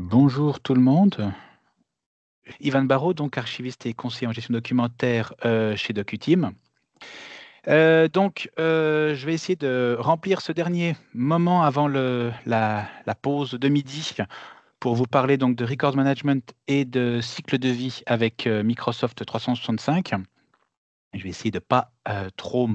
Bonjour tout le monde. Ivan Barraud, donc archiviste et conseiller en gestion documentaire chez DocuTeam. Je vais essayer de remplir ce dernier moment avant la pause de midi pour vous parler donc de record management et de cycle de vie avec Microsoft 365. Je vais essayer de ne pas trop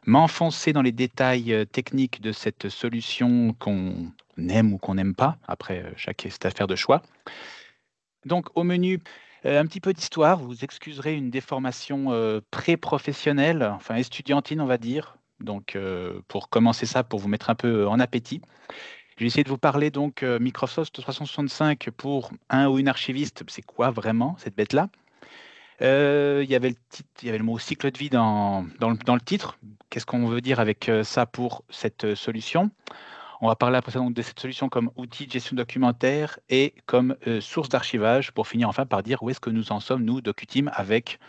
m'enfoncer dans les détails techniques de cette solution qu'on aime ou qu'on n'aime pas. Après, c'est affaire de choix. Donc, au menu, un petit peu d'histoire. Vous excuserez une déformation pré-professionnelle, enfin estudiantine, on va dire. Donc, pour commencer ça, pour vous mettre un peu en appétit, je vais essayer de vous parler donc Microsoft 365 pour un ou une archiviste. C'est quoi vraiment cette bête-là? Il y avait il y avait le mot cycle de vie dans le titre. Qu'est-ce qu'on veut dire avec ça pour cette solution? On va parler après ça donc de cette solution comme outil de gestion documentaire et comme source d'archivage pour finir enfin par dire où est-ce que nous en sommes, nous, DocuTeam, avec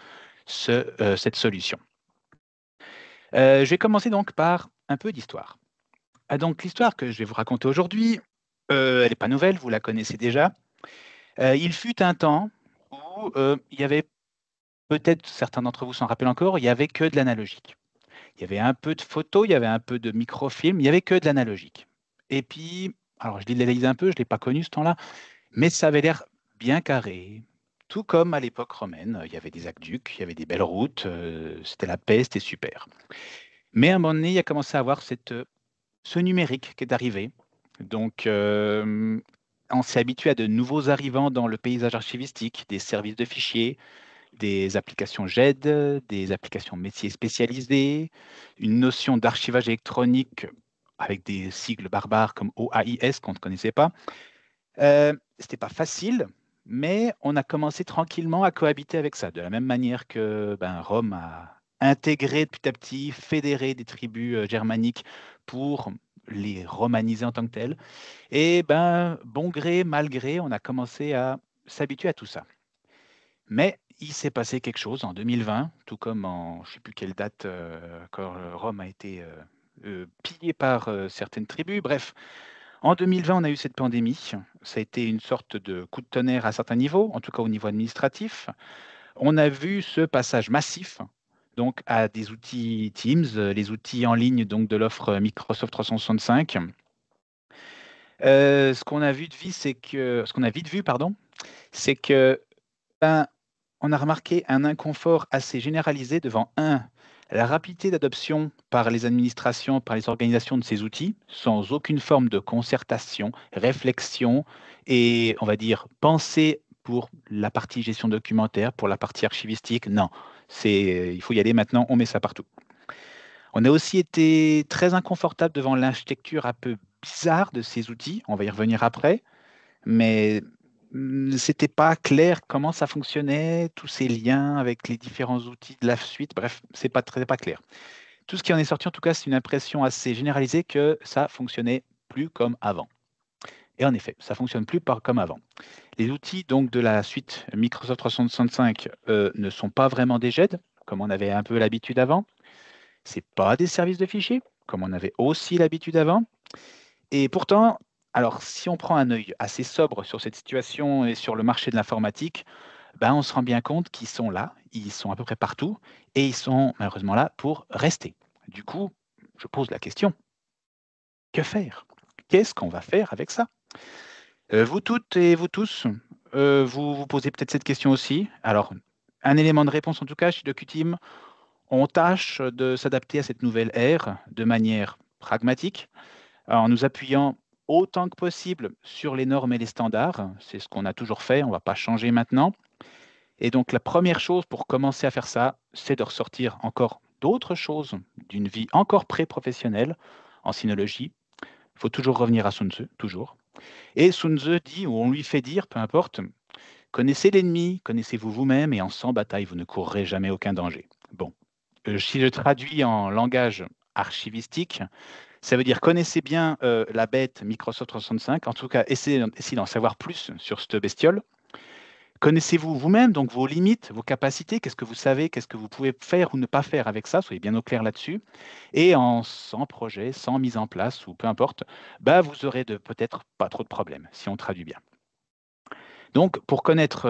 cette solution. Je vais commencer donc par un peu d'histoire. Donc l'histoire que je vais vous raconter aujourd'hui, elle n'est pas nouvelle, vous la connaissez déjà. Il fut un temps où il y avait, peut-être certains d'entre vous s'en rappellent encore, il n'y avait que de l'analogique. Il y avait un peu de photos, il y avait un peu de microfilm, il n'y avait que de l'analogique. Et puis, alors je l'idéalise un peu, je ne l'ai pas connu ce temps-là, mais ça avait l'air bien carré. Tout comme à l'époque romaine, il y avait des aqueducs, il y avait des belles routes, c'était la paix, c'était super. Mais à un moment donné, il y a commencé à avoir ce numérique qui est arrivé. Donc, on s'est habitué à de nouveaux arrivants dans le paysage archivistique, des services de fichiers, des applications GED, des applications métiers spécialisées, une notion d'archivage électronique avec des sigles barbares comme OAIS qu'on ne connaissait pas. C'était pas facile, mais on a commencé tranquillement à cohabiter avec ça, de la même manière que Rome a intégré petit à petit, fédéré des tribus germaniques pour les romaniser en tant que telles. Et bon gré, mal gré, on a commencé à s'habituer à tout ça. Mais il s'est passé quelque chose en 2020, tout comme en je ne sais plus quelle date, quand Rome a été pillée par certaines tribus. Bref, en 2020, on a eu cette pandémie. Ça a été une sorte de coup de tonnerre à certains niveaux, en tout cas au niveau administratif. On a vu ce passage massif donc à des outils Teams, les outils en ligne donc de l'offre Microsoft 365. Ce qu'on a vite vu, pardon, c'est que ben, on a remarqué un inconfort assez généralisé devant, la rapidité d'adoption par les administrations, par les organisations de ces outils, sans aucune forme de concertation, réflexion et, on va dire, pensée pour la partie gestion documentaire, pour la partie archivistique. Non, il faut y aller maintenant, on met ça partout. On a aussi été très inconfortable devant l'architecture un peu bizarre de ces outils, on va y revenir après, mais c'était pas clair comment ça fonctionnait, tous ces liens avec les différents outils de la suite. Bref, c'est pas très pas clair. Tout ce qui en est sorti, en tout cas, c'est une impression assez généralisée que ça fonctionnait plus comme avant. Et en effet, ça fonctionne plus comme avant. Les outils donc de la suite Microsoft 365 ne sont pas vraiment des GED, comme on avait un peu l'habitude avant. C'est pas des services de fichiers, comme on avait aussi l'habitude avant. Et pourtant, alors si on prend un œil assez sobre sur cette situation et sur le marché de l'informatique, on se rend bien compte qu'ils sont là, ils sont à peu près partout, et ils sont malheureusement là pour rester. Du coup, je pose la question, que faire? Qu'est-ce qu'on va faire avec ça? Vous toutes et vous tous, vous vous posez peut-être cette question aussi. Alors, un élément de réponse en tout cas, chez DocuTeam, on tâche de s'adapter à cette nouvelle ère de manière pragmatique, en nous appuyant autant que possible sur les normes et les standards. C'est ce qu'on a toujours fait, on ne va pas changer maintenant. Et donc la première chose pour commencer à faire ça, c'est de ressortir encore d'autres choses d'une vie encore pré-professionnelle en sinologie. Il faut toujours revenir à Sun Tzu, toujours. Et Sun Tzu dit, ou on lui fait dire, peu importe, connaissez l'ennemi, connaissez-vous vous-même, et en sans bataille, vous ne courrez jamais aucun danger. Bon, si je traduis en langage archivistique, ça veut dire connaissez bien la bête Microsoft 365, en tout cas essayez d'en savoir plus sur cette bestiole. Connaissez-vous vous-même, donc vos limites, vos capacités, qu'est-ce que vous savez, qu'est-ce que vous pouvez faire ou ne pas faire avec ça, soyez bien au clair là-dessus. Et sans projet, sans mise en place, ou peu importe, vous aurez peut-être pas trop de problèmes, si on traduit bien. Donc, pour connaître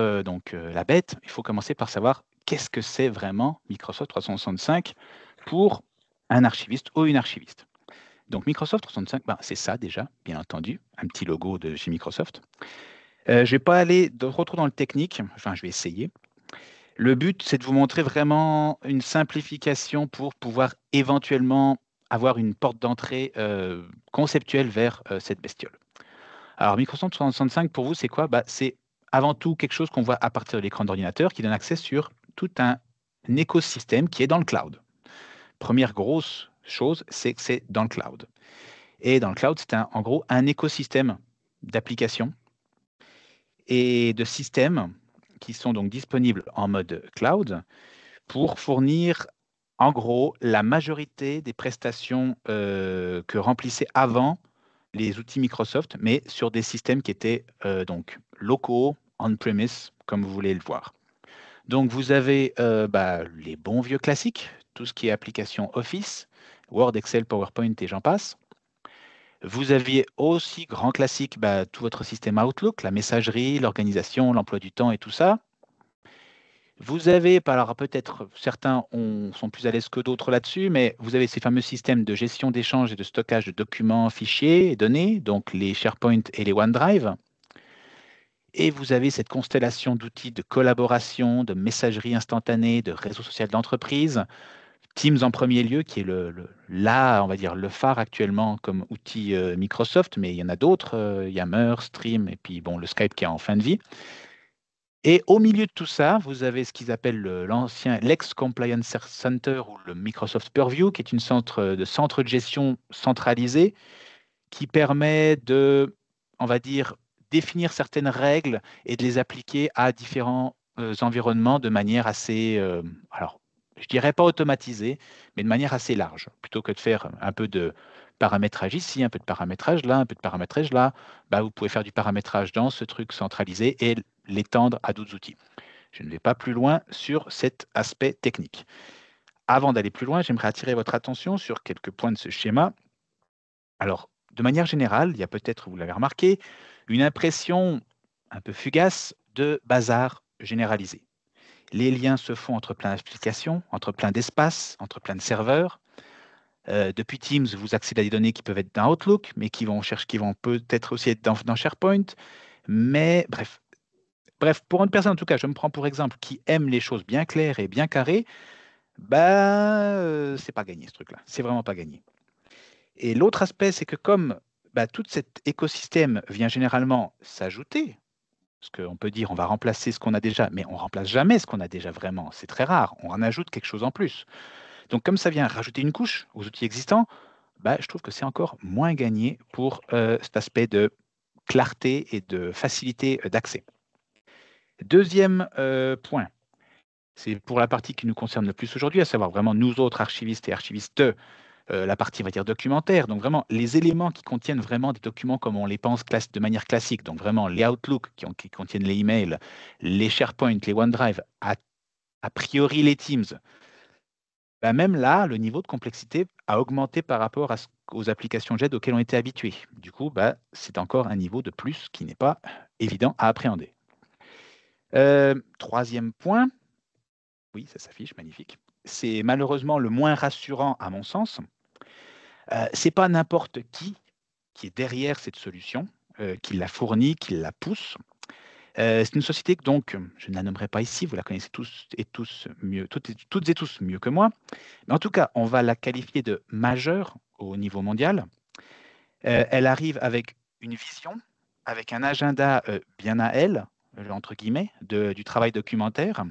la bête, il faut commencer par savoir qu'est-ce que c'est vraiment Microsoft 365 pour un archiviste ou une archiviste. Donc, Microsoft 365, ben, c'est ça déjà, bien entendu, un petit logo de chez Microsoft. Je ne vais pas aller trop dans le technique, enfin, je vais essayer. Le but, c'est de vous montrer vraiment une simplification pour pouvoir éventuellement avoir une porte d'entrée conceptuelle vers cette bestiole. Alors, Microsoft 365, pour vous, c'est quoi? Bah, c'est avant tout quelque chose qu'on voit à partir de l'écran d'ordinateur qui donne accès sur tout un écosystème qui est dans le cloud. Première grosse chose, c'est que c'est dans le cloud. Et dans le cloud, c'est en gros un écosystème d'applications et de systèmes qui sont donc disponibles en mode cloud pour fournir en gros la majorité des prestations que remplissaient avant les outils Microsoft, mais sur des systèmes qui étaient donc locaux, on-premise, comme vous voulez le voir. Donc vous avez les bons vieux classiques, tout ce qui est application Office, Word, Excel, PowerPoint et j'en passe. Vous aviez aussi grand classique, tout votre système Outlook, la messagerie, l'organisation, l'emploi du temps et tout ça. Vous avez, alors peut-être certains sont plus à l'aise que d'autres là-dessus, mais vous avez ces fameux systèmes de gestion d'échange et de stockage de documents, fichiers et données, donc les SharePoint et les OneDrive. Et vous avez cette constellation d'outils de collaboration, de messagerie instantanée, de réseau social d'entreprise, Teams en premier lieu, qui est on va dire, le phare actuellement comme outil Microsoft, mais il y en a d'autres, Yammer, Stream, et puis bon, le Skype qui est en fin de vie. Et au milieu de tout ça, vous avez ce qu'ils appellent l'ex-Compliance Center ou le Microsoft Purview, qui est une centre de gestion centralisé qui permet de, on va dire, définir certaines règles et de les appliquer à différents environnements de manière assez, alors, je dirais pas automatisée, mais de manière assez large, plutôt que de faire un peu de paramétrage ici, un peu de paramétrage là, un peu de paramétrage là, vous pouvez faire du paramétrage dans ce truc centralisé et l'étendre à d'autres outils. Je ne vais pas plus loin sur cet aspect technique. Avant d'aller plus loin, j'aimerais attirer votre attention sur quelques points de ce schéma. Alors, de manière générale, il y a peut-être, vous l'avez remarqué, une impression un peu fugace de bazar généralisé. Les liens se font entre plein d'applications, entre plein d'espaces, entre plein de serveurs. Depuis Teams, vous accédez à des données qui peuvent être dans Outlook, mais qui vont peut-être aussi être dans SharePoint. Mais bref, pour une personne en tout cas, je me prends pour exemple, qui aime les choses bien claires et bien carrées, c'est pas gagné ce truc-là. C'est vraiment pas gagné. Et l'autre aspect, c'est que comme tout cet écosystème vient généralement s'ajouter, parce qu'on peut dire on va remplacer ce qu'on a déjà, mais on remplace jamais ce qu'on a déjà vraiment. C'est très rare. On en ajoute quelque chose en plus. Donc comme ça vient rajouter une couche aux outils existants, je trouve que c'est encore moins gagné pour cet aspect de clarté et de facilité d'accès. Deuxième point, c'est pour la partie qui nous concerne le plus aujourd'hui, à savoir vraiment nous autres archivistes et archivistes, la partie, on va dire, documentaire. Donc vraiment, les éléments qui contiennent vraiment des documents comme on les pense de manière classique, donc vraiment les Outlook qui contiennent les emails, les SharePoint, les OneDrive, a priori les Teams. Même là, le niveau de complexité a augmenté par rapport aux applications JED auxquelles on était habitués. Du coup, c'est encore un niveau de plus qui n'est pas évident à appréhender. Troisième point, oui, ça s'affiche, magnifique. C'est malheureusement le moins rassurant à mon sens. Ce n'est pas n'importe qui est derrière cette solution, qui la fournit, qui la pousse. C'est une société que donc, je ne la nommerai pas ici, vous la connaissez toutes et tous mieux que moi. Mais en tout cas, on va la qualifier de majeure au niveau mondial. Elle arrive avec une vision, avec un agenda bien à elle, entre guillemets, du travail documentaire.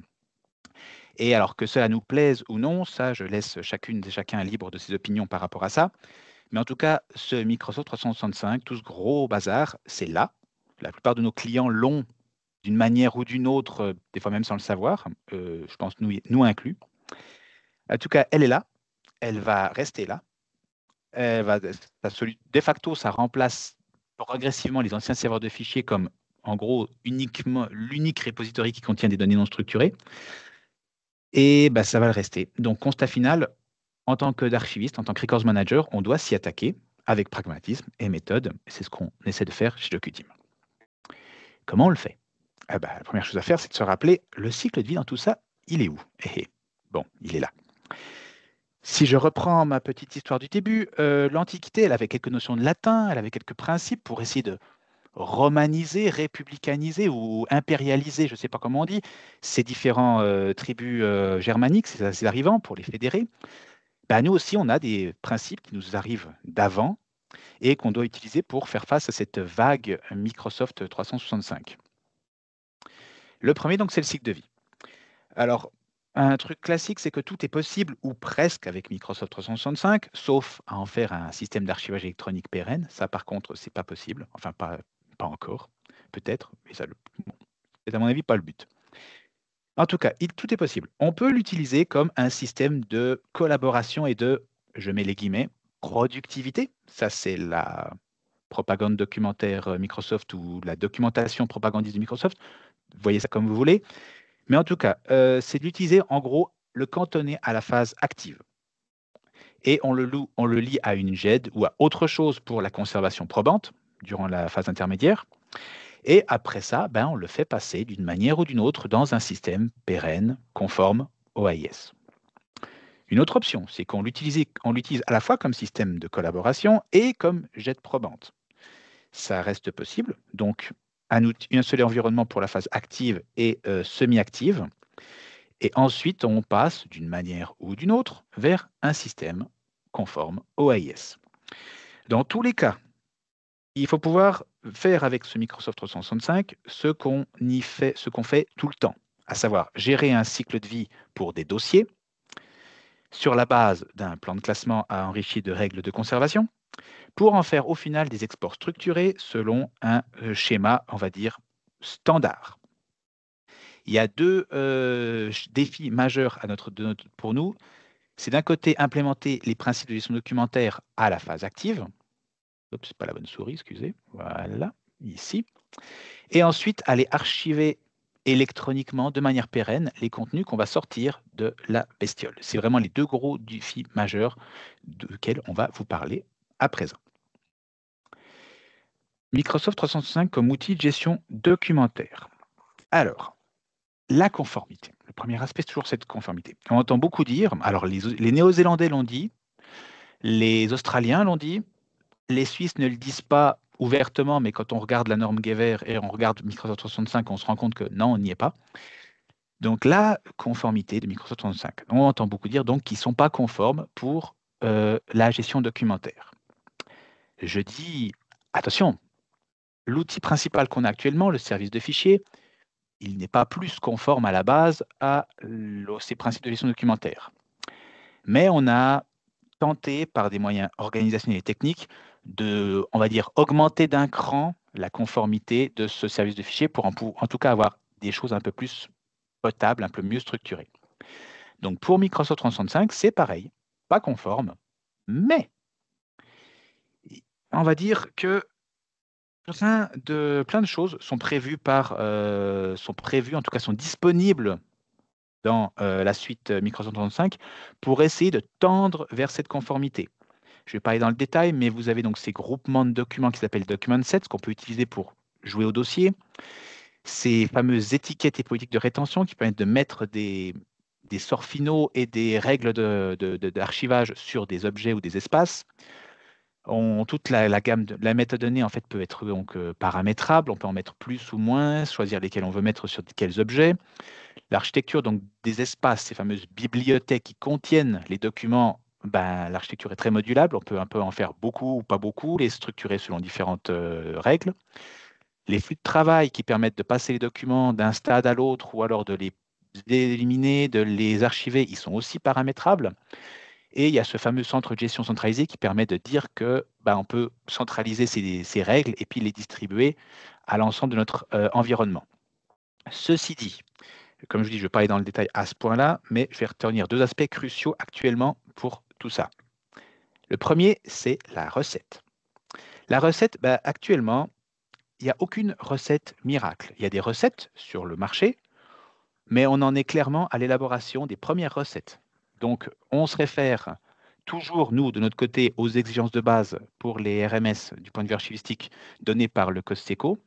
Et alors que cela nous plaise ou non, ça, je laisse chacune et chacun libre de ses opinions par rapport à ça. Mais en tout cas, ce Microsoft 365, tout ce gros bazar, c'est là. La plupart de nos clients l'ont d'une manière ou d'une autre, des fois même sans le savoir, je pense nous inclus. En tout cas, elle est là, elle va rester là. De facto, ça remplace progressivement les anciens serveurs de fichiers comme, en gros, l'unique repository qui contient des données non structurées. Et ça va le rester. Donc, constat final, en tant qu'archiviste, en tant que records manager, on doit s'y attaquer avec pragmatisme et méthode. C'est ce qu'on essaie de faire chez DocuTeam. Comment on le fait? La première chose à faire, c'est de se rappeler, le cycle de vie dans tout ça, il est où? Bon, il est là. Si je reprends ma petite histoire du début, l'Antiquité, elle avait quelques notions de latin, elle avait quelques principes pour essayer de romaniser, républicaniser ou impérialiser, je ne sais pas comment on dit, ces différents tribus germaniques, ces arrivants, pour les fédérer. Nous aussi, on a des principes qui nous arrivent d'avant et qu'on doit utiliser pour faire face à cette vague Microsoft 365. Le premier, donc, c'est le cycle de vie. Alors, un truc classique, c'est que tout est possible, ou presque, avec Microsoft 365, sauf à en faire un système d'archivage électronique pérenne. Ça, par contre, c'est pas possible. Enfin, pas encore. Peut-être, mais ça, bon, c'est à mon avis pas le but. En tout cas, tout est possible. On peut l'utiliser comme un système de collaboration et de, je mets les guillemets, productivité. Ça, c'est la propagande documentaire Microsoft ou la documentation propagandiste de Microsoft. Vous voyez ça comme vous voulez. Mais en tout cas, c'est de l'utiliser, en gros, le cantonner à la phase active. Et on le lie à une GED ou à autre chose pour la conservation probante durant la phase intermédiaire. Et après ça, on le fait passer d'une manière ou d'une autre dans un système pérenne, conforme au AIS. Une autre option, c'est qu'on l'utilise à la fois comme système de collaboration et comme GED probante. Ça reste possible, donc un seul environnement pour la phase active et semi-active. Et ensuite, on passe d'une manière ou d'une autre vers un système conforme au AIS. Dans tous les cas, il faut pouvoir faire avec ce Microsoft 365 ce qu'on fait tout le temps, à savoir gérer un cycle de vie pour des dossiers sur la base d'un plan de classement enrichi de règles de conservation, pour en faire au final des exports structurés selon un schéma, on va dire, standard. Il y a deux défis majeurs pour nous. C'est d'un côté implémenter les principes de gestion documentaire à la phase active. Oups, c'est pas la bonne souris, excusez. Voilà, ici. Et ensuite, aller archiver électroniquement de manière pérenne les contenus qu'on va sortir de la bestiole. C'est vraiment les deux gros défis majeurs desquels on va vous parler à présent. Microsoft 365 comme outil de gestion documentaire. Alors, la conformité. Le premier aspect, c'est toujours cette conformité. On entend beaucoup dire, alors les Néo-Zélandais l'ont dit, les Australiens l'ont dit, les Suisses ne le disent pas ouvertement, mais quand on regarde la norme Gever et on regarde Microsoft 365, on se rend compte que non, on n'y est pas. Donc la conformité de Microsoft 365, on entend beaucoup dire donc qu'ils ne sont pas conformes pour la gestion documentaire. Je dis, attention, l'outil principal qu'on a actuellement, le service de fichiers, il n'est pas plus conforme à la base à ces principes de gestion documentaire. Mais on a tenté, par des moyens organisationnels et techniques, de, on va dire, augmenter d'un cran la conformité de ce service de fichiers pour en tout cas avoir des choses un peu plus potables, un peu mieux structurées. Donc pour Microsoft 365, c'est pareil, pas conforme, mais on va dire que plein de choses sont prévues en tout cas sont disponibles dans la suite Microsoft 365 pour essayer de tendre vers cette conformité. Je vais parler dans le détail, mais vous avez donc ces groupements de documents qui s'appellent document sets qu'on peut utiliser pour jouer au dossier. Ces fameuses étiquettes et politiques de rétention qui permettent de mettre des sorts finaux et des règles d'archivage sur des objets ou des espaces. Toute la gamme de la métadonnée en fait peut être donc paramétrable. On peut en mettre plus ou moins, choisir lesquels on veut mettre sur quels objets. L'architecture donc des espaces, ces fameuses bibliothèques qui contiennent les documents, l'architecture est très modulable. On peut un peu en faire beaucoup ou pas beaucoup, les structurer selon différentes règles. Les flux de travail qui permettent de passer les documents d'un stade à l'autre ou alors de les éliminer, de les archiver, ils sont aussi paramétrables. Et il y a ce fameux centre de gestion centralisé qui permet de dire que on peut centraliser ces règles et puis les distribuer à l'ensemble de notre environnement. Ceci dit, comme je dis, je vais pas aller dans le détail à ce point-là, mais je vais retenir deux aspects cruciaux actuellement pour tout ça. Le premier, c'est la recette. La recette, actuellement, il n'y a aucune recette miracle. Il y a des recettes sur le marché, mais on en est clairement à l'élaboration des premières recettes. Donc, on se réfère toujours, nous, de notre côté, aux exigences de base pour les RMS du point de vue archivistique données par le COSTECO.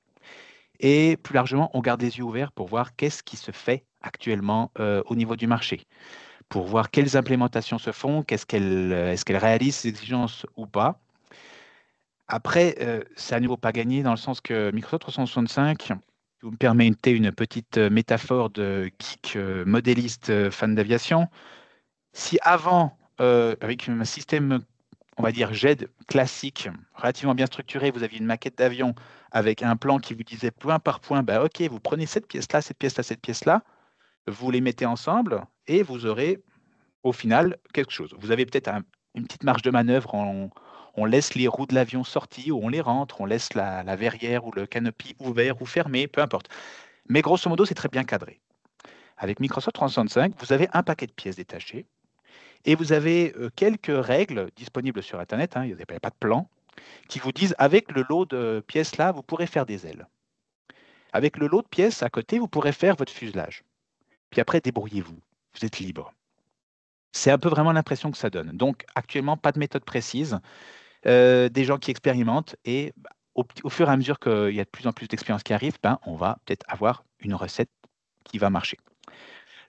Et plus largement, on garde les yeux ouverts pour voir qu'est-ce qui se fait actuellement au niveau du marché, pour voir quelles implémentations se font, est-ce qu'elles réalisent ces exigences ou pas. Après, c'est à nouveau pas gagné dans le sens que Microsoft 365, si vous me permettez une petite métaphore de geek modéliste fan d'aviation, si avant, avec un système, on va dire GED classique, relativement bien structuré, vous aviez une maquette d'avion avec un plan qui vous disait point par point, bah, OK, vous prenez cette pièce-là, cette pièce-là, cette pièce-là, vous les mettez ensemble et vous aurez au final quelque chose. Vous avez peut-être une petite marge de manœuvre, on laisse les roues de l'avion sorties ou on les rentre, on laisse la verrière ou le canopy ouvert ou fermé, peu importe. Mais grosso modo, c'est très bien cadré. Avec Microsoft 365, vous avez un paquet de pièces détachées et vous avez quelques règles disponibles sur Internet, hein, il n'y a pas de plan, qui vous disent avec le lot de pièces là, vous pourrez faire des ailes. Avec le lot de pièces à côté, vous pourrez faire votre fuselage. Puis après, débrouillez-vous. Vous êtes libre. C'est un peu vraiment l'impression que ça donne. Donc, actuellement, pas de méthode précise, des gens qui expérimentent et bah, au fur et à mesure qu'il y a de plus en plus d'expériences qui arrivent, ben, on va peut-être avoir une recette qui va marcher.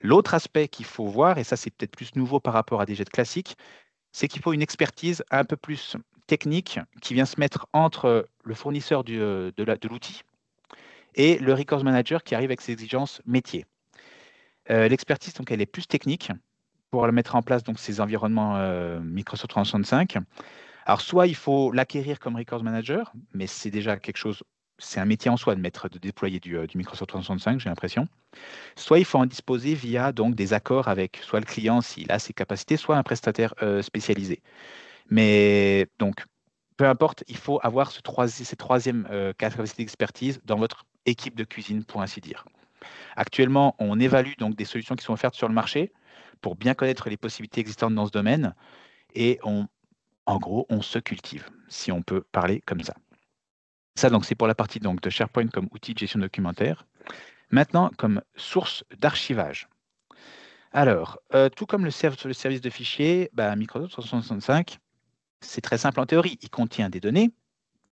L'autre aspect qu'il faut voir, et ça c'est peut-être plus nouveau par rapport à des jets classiques, c'est qu'il faut une expertise un peu plus technique qui vient se mettre entre le fournisseur de l'outil et le resource manager qui arrive avec ses exigences métiers. L'expertise, donc, elle est plus technique pour mettre en place donc, ces environnements Microsoft 365. Alors, soit il faut l'acquérir comme resource manager, mais c'est déjà quelque chose, c'est un métier en soi de déployer du Microsoft 365, j'ai l'impression. Soit il faut en disposer via donc, des accords avec soit le client s'il a ses capacités, soit un prestataire spécialisé. Mais donc, peu importe, il faut avoir cette troisième capacité d'expertise dans votre équipe de cuisine, pour ainsi dire. Actuellement, on évalue donc des solutions qui sont offertes sur le marché pour bien connaître les possibilités existantes dans ce domaine et en gros, on se cultive, si on peut parler comme ça. Ça, donc, c'est pour la partie donc, de SharePoint comme outil de gestion documentaire. Maintenant, comme source d'archivage. Alors, tout comme le service de fichiers, bah, Microsoft 365, c'est très simple en théorie. Il contient des données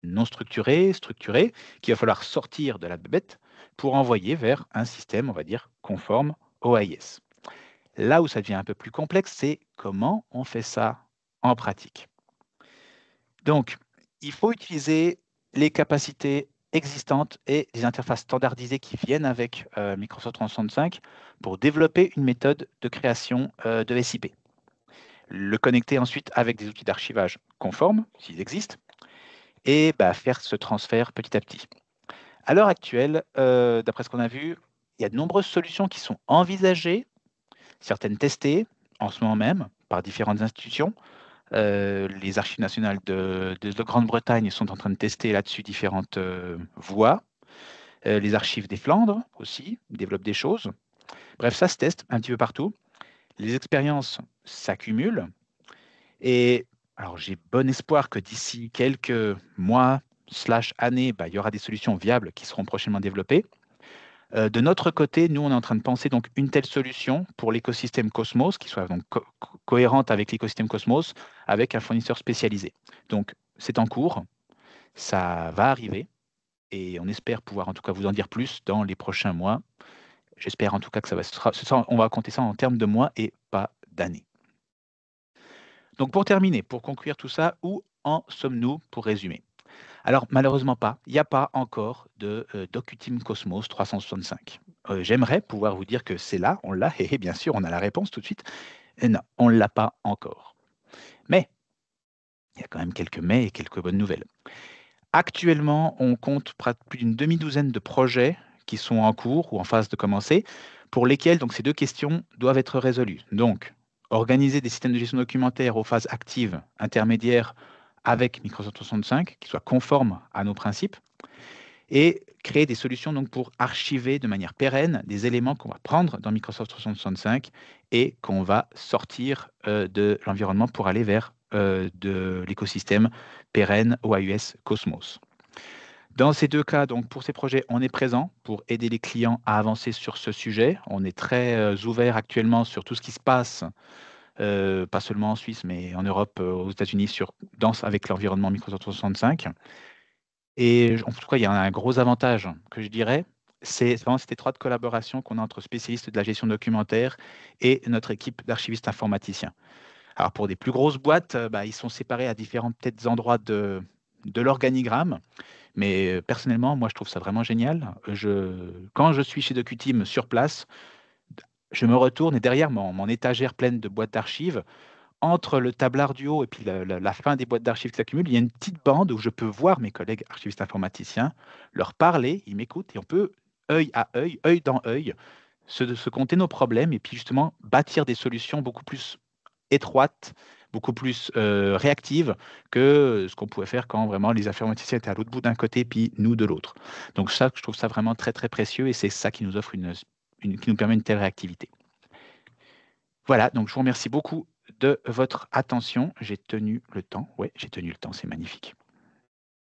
non structurées, structurées, qu'il va falloir sortir de la bébête pour envoyer vers un système, on va dire, conforme au AIS. Là où ça devient un peu plus complexe, c'est comment on fait ça en pratique. Donc, il faut utiliser les capacités existantes et les interfaces standardisées qui viennent avec Microsoft 365 pour développer une méthode de création de SIP. Le connecter ensuite avec des outils d'archivage conformes, s'ils existent, et bah, faire ce transfert petit à petit. À l'heure actuelle, d'après ce qu'on a vu, il y a de nombreuses solutions qui sont envisagées, certaines testées en ce moment même par différentes institutions. Les archives nationales de Grande-Bretagne sont en train de tester là-dessus différentes voies. Les archives des Flandres aussi développent des choses. Bref, ça se teste un petit peu partout. Les expériences s'accumulent. Et alors, j'ai bon espoir que d'ici quelques mois, années, bah, il y aura des solutions viables qui seront prochainement développées. De notre côté, nous, on est en train de penser donc une telle solution pour l'écosystème Cosmos, qui soit donc cohérente avec l'écosystème Cosmos, avec un fournisseur spécialisé. Donc, c'est en cours, ça va arriver, et on espère pouvoir en tout cas vous en dire plus dans les prochains mois. J'espère en tout cas que on va compter ça en termes de mois et pas d'années. Donc, pour terminer, pour conclure tout ça, où en sommes-nous pour résumer? Alors, malheureusement pas. Il n'y a pas encore de DocuTeam Cosmos 365. J'aimerais pouvoir vous dire que c'est là, on l'a, et bien sûr, on a la réponse tout de suite. Et non, on ne l'a pas encore. Mais, il y a quand même quelques mais et quelques bonnes nouvelles. Actuellement, on compte plus d'une demi-douzaine de projets qui sont en cours ou en phase de commencer, pour lesquels donc, ces deux questions doivent être résolues. Donc, organiser des systèmes de gestion documentaire aux phases actives, intermédiaires, avec Microsoft 365, qui soient conformes à nos principes, et créer des solutions donc, pour archiver de manière pérenne des éléments qu'on va prendre dans Microsoft 365 et qu'on va sortir de l'environnement pour aller vers de l'écosystème pérenne OAUS Cosmos. Dans ces deux cas, donc pour ces projets, on est présent pour aider les clients à avancer sur ce sujet. On est très ouvert actuellement sur tout ce qui se passe, pas seulement en Suisse, mais en Europe, aux États-Unis, avec l'environnement Microsoft 365. Et en tout cas, il y a un gros avantage que je dirais, c'est vraiment cette étroite collaboration qu'on a entre spécialistes de la gestion documentaire et notre équipe d'archivistes informaticiens. Alors pour des plus grosses boîtes, bah, ils sont séparés à différents peut-être endroits de l'organigramme, mais personnellement, moi je trouve ça vraiment génial. Quand je suis chez DocuTeam sur place, je me retourne et derrière mon étagère pleine de boîtes d'archives, entre le tablard du haut et puis la fin des boîtes d'archives qui s'accumulent, il y a une petite bande où je peux voir mes collègues archivistes informaticiens, leur parler, ils m'écoutent et on peut, œil dans œil, se compter nos problèmes et puis justement bâtir des solutions beaucoup plus étroites, beaucoup plus réactives que ce qu'on pouvait faire quand vraiment les informaticiens étaient à l'autre bout d'un côté puis nous de l'autre. Donc ça, je trouve ça vraiment très très précieux et c'est ça qui nous offre qui nous permet une telle réactivité. Voilà, donc je vous remercie beaucoup de votre attention. J'ai tenu le temps. Ouais, j'ai tenu le temps, c'est magnifique.